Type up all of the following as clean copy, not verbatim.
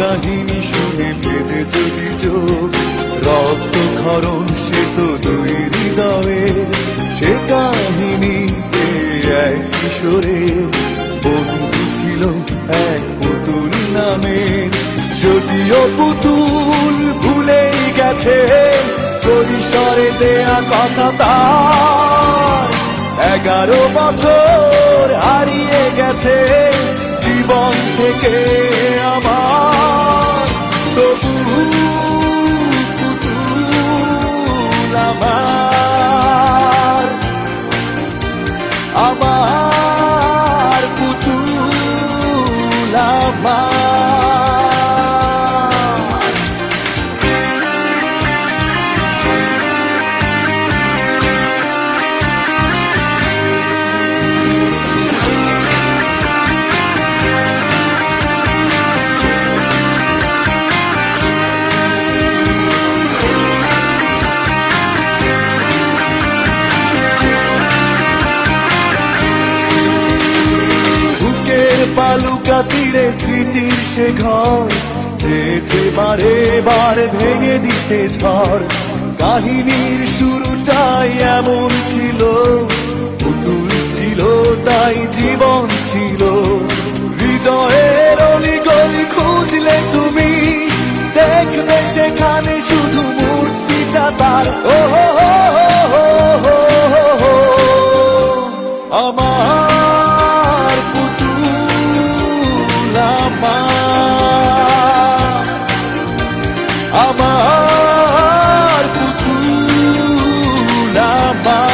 কাহিনী শুনে বেঁধে যদি চোখ, রক্ত ক্ষরণ সে তো দুই হৃদয়ের। সে কাহিনীতে এক কিশোরের বন্ধু ছিল এক পুতুল নামের। যদিও পুতুল ভুলেই গেছে কৈশোরে দেয়া কথা তার, 11 বছর হারিয়ে গেছে জীবন থেকে আমার। তবু পুতুল আমার, আমার পুতুল আমার। বালুকা তীরে স্মৃতির সে ঘর, চেয়েছে বারে বার ভেঙে দিতে ঝড়। কাহিনীর শুরুটাই এমন ছিল, পুতুল ছিল তাই জীবন ছিল। হৃদয়ের অলিগলি খুঁজলে তুমি দেখবে সেখানে শুধু মূর্তিটা তার। ও আমার পুতুল আমার, আমার পুতুল আমার।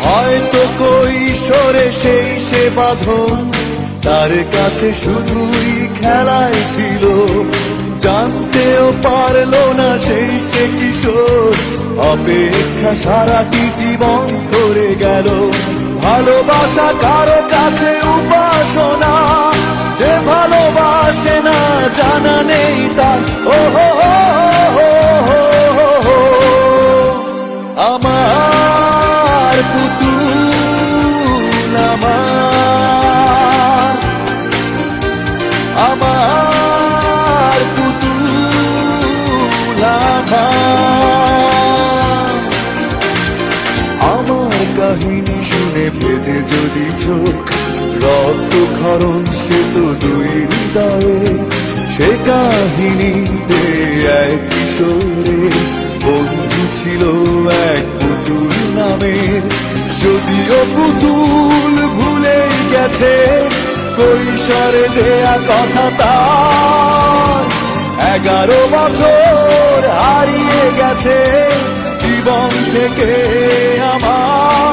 হয়তো কৈশোরে সেই সে বাঁধন তার কাছে শুধুই খেলায় ছিল, জানতেও পারলো না সেই সে কিশোর অপেক্ষা সারাটি জীবন করে গেল। ভালোবাসা কারো কাছে উপাসনা, যে ভালোবাসে না জানা নেই তার। ও আমার পুতুল আমার, আমার পুতুল আমার। আমার কাহিনী শুনে বেঁধে যদি চোখ, রক্ত ক্ষরণ সে তো দুই হৃদয়ে। সে কাহিনীতে এক কিশোরের বন্ধু ছিল এক পুতুল নামের। যদিও পুতুল ভুলে গেছে কৈশোরে দেয়া কথা তার, 11 বছর হারিয়ে গেছে জীবন থেকে আমার।